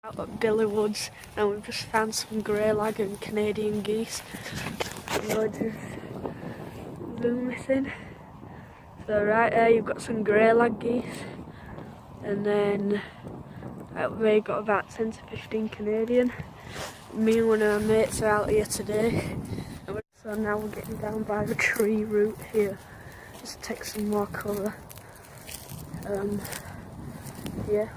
Out at Billy Woods, and we've just found some grey lag and Canadian geese. I'm going to zoom this in. So right there you've got some grey lag geese, and then out there you've got about 10 to 15 Canadian. Me and one of my mates are out here today, so now we're getting down by the tree root here just to take some more cover. Yeah.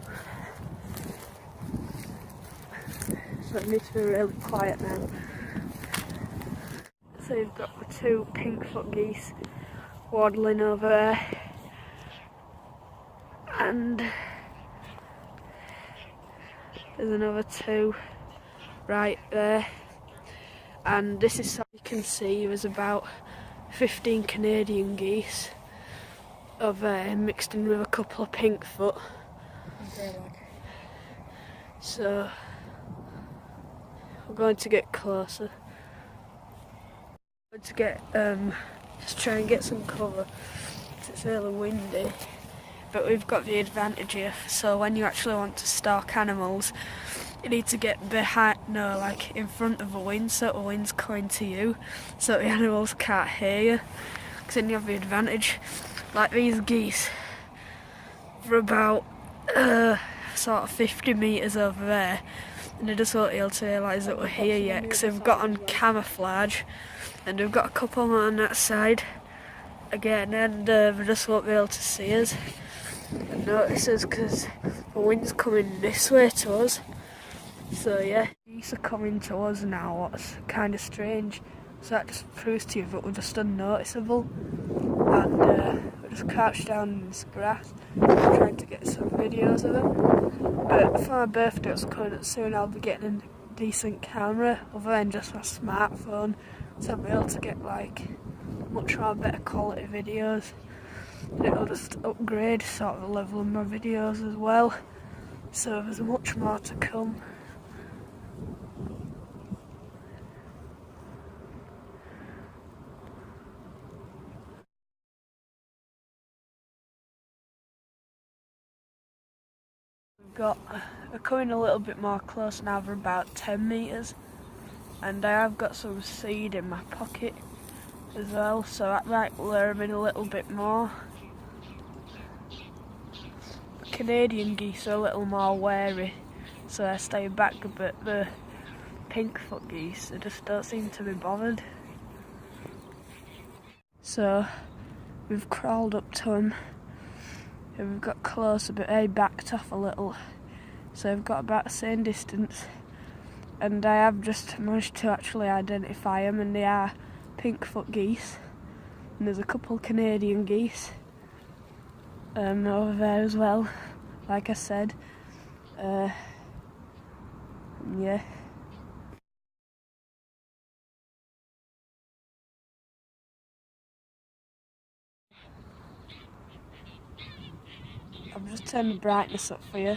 So it needs to be really quiet now. So you've got the two pink-foot geese waddling over there, and there's another two right there, and this is, so you can see, there's about 15 Canadian geese over there mixed in with a couple of pink-foot. So we're going to get closer. We're going to get just try and get some cover. It's really windy, but we've got the advantage here. So when you actually want to stalk animals, you need to get behind, like in front of the wind, so the wind's coming to you, so the animals can't hear you. Because then you have the advantage. Like these geese, for about sort of 50 metres over there, and they just won't be able to realise that we're here yet, because they've got on camouflage, and we've got a couple more on that side again, and they just won't be able to see us and notice us because the wind's coming this way to us. So yeah, geese are coming to us now, what's kind of strange. So that just proves to you that we're just unnoticeable, and we're just crouched down in this grass trying to get some videos of it. But for my birthday that's coming up soon, I'll be getting a decent camera other than just my smartphone, so I'll be able to get like much more better quality videos, and it'll just upgrade sort of the level of my videos as well, so there's much more to come. We're coming a little bit more close now, for about 10 metres, and I have got some seed in my pocket as well, so that might lure them in a little bit more. The Canadian geese are a little more wary, so I stay back, but the pink-foot geese, they just don't seem to be bothered. So we've crawled up to them, and we've got closer, but they backed off a little, so we've got about the same distance, and I have just managed to actually identify them, and they are pink-foot geese, and there's a couple Canadian geese over there as well, like I said. Yeah. I've just turned the brightness up for you,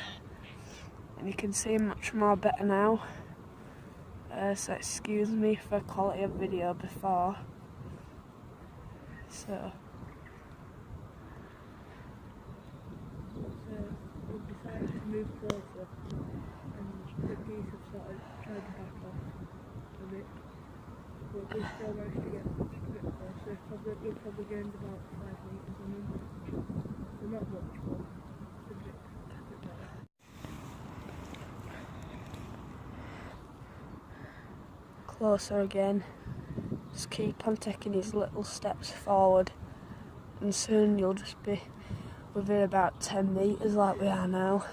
and you can see much more better now. So excuse me for the quality of video before. So we've decided to move closer, and the geese have sort of tried to back off a bit, but we still managed to get a bit closer. We've probably gained about 5 metres on them. So not much, but a bit better. Closer again. Just keep on taking these little steps forward, and soon you'll just be within about 10 metres like we are now.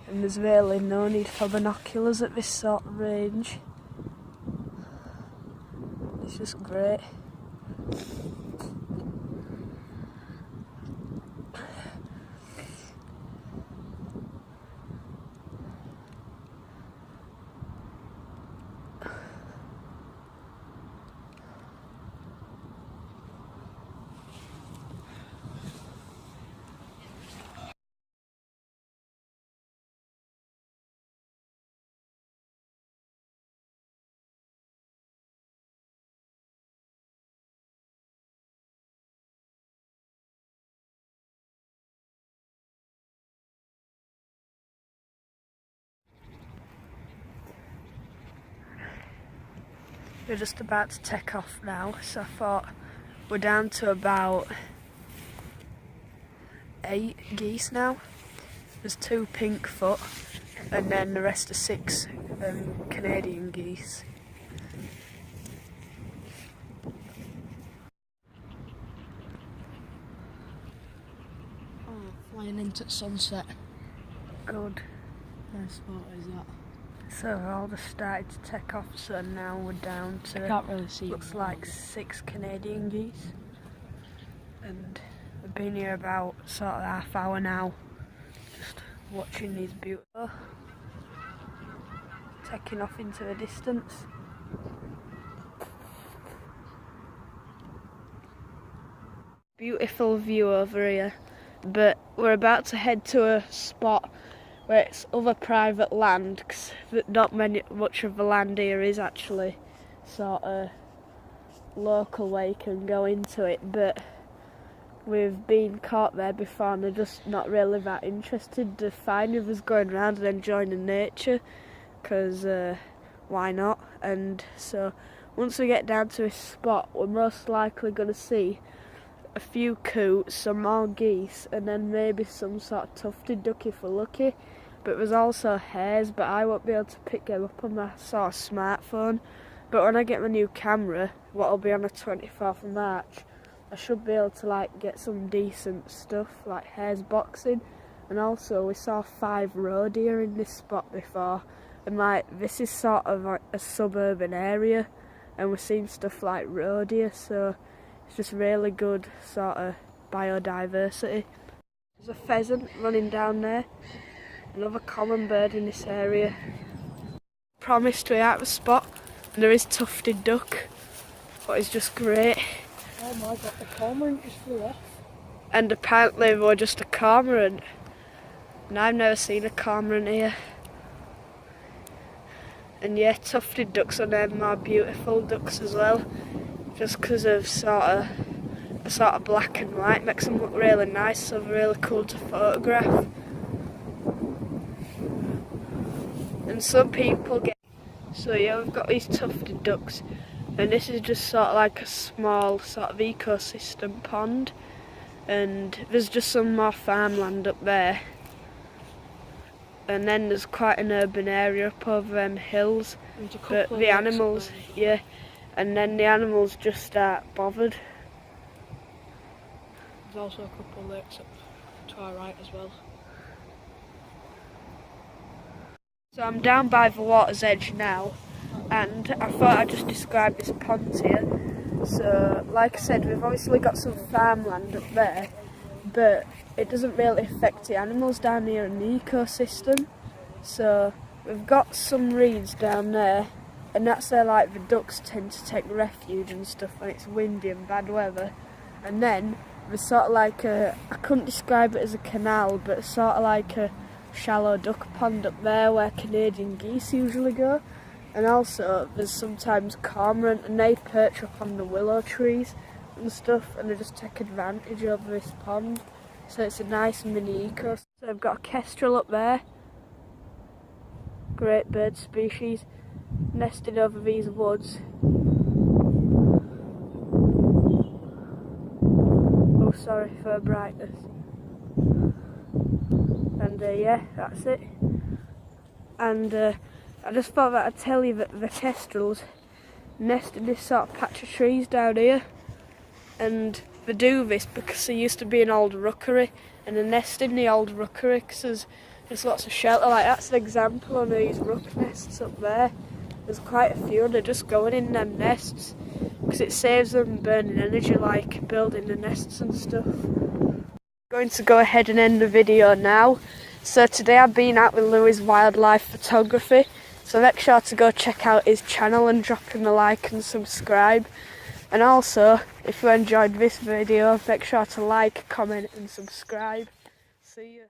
And there's really no need for binoculars at this sort of range. It's just great. We're just about to take off now, so I thought we're down to about 8 geese now. There's 2 pink foot and then the rest are 6 Canadian geese. Oh, flying into sunset. Good. Nice spot is that? So we're all just started to take off, so now we're down to, I can't really see. looks like 6 Canadian geese. And we've been here about sort of half hour now, just watching these beautiful, taking off into the distance. Beautiful view over here, but we're about to head to a spot where it's other private land, cause not much of the land here is actually sort of local where you can go into it, but we've been caught there before and they're just not really that interested. They're fine with us going around and enjoying the nature, because why not? And so once we get down to a spot, we're most likely going to see a few coots, some more geese, and then maybe some sort of tufted duck if we're lucky. But there's also hares, but I won't be able to pick them up on my sort of smartphone. But when I get my new camera, what'll be on the 24th of March, I should be able to like get some decent stuff like hares boxing. And also we saw 5 roe deer in this spot before, and like this is sort of like a suburban area, and we're seeing stuff like roe deer, so it's just really good sort of biodiversity. There's a pheasant running down there, another common bird in this area. Promised we out of a spot, and there is tufted duck, but it's just great. Oh my god, the cormorant just flew off. And apparently they were just a cormorant, and I've never seen a cormorant here. And yeah, tufted ducks are them more beautiful ducks as well, just because of sort of black and white makes them look really nice, so they're really cool to photograph. And some people get, so yeah, we've got these tufted ducks, and this is just sort of like a small sort of ecosystem pond, and there's just some more farmland up there, and then there's quite an urban area up over them hills, but the animals, yeah, and then the animals just aren't bothered. There's also a couple of lakes up to our right as well. So I'm down by the water's edge now, and I thought I'd just describe this pond here. So like I said, we've obviously got some farmland up there, but it doesn't really affect the animals down here in the ecosystem. So we've got some reeds down there, and that's where like the ducks tend to take refuge and stuff when it's windy and bad weather. And then there's sort of like I couldn't describe it as a canal, but it's sort of like a shallow duck pond up there where Canadian geese usually go. And also there's sometimes cormorant, and they perch up on the willow trees and stuff, and they just take advantage of this pond. So it's a nice mini eco. So I've got a kestrel up there, great bird species, nested over these woods. Oh, sorry for brightness. And yeah, that's it. And I just thought that I'd tell you that the kestrels nest in this sort of patch of trees down here, and they do this because there used to be an old rookery, and they nest in the old rookery because there's lots of shelter. Like that's an example of these rook nests up there. There's quite a few, and they're just going in them nests because it saves them burning energy, like building the nests and stuff. Going to go ahead and end the video now. So today I've been out with Louis Wildlife Photography, so make sure to go check out his channel and drop him a like and subscribe. And also, if you enjoyed this video, make sure to like, comment and subscribe. See you.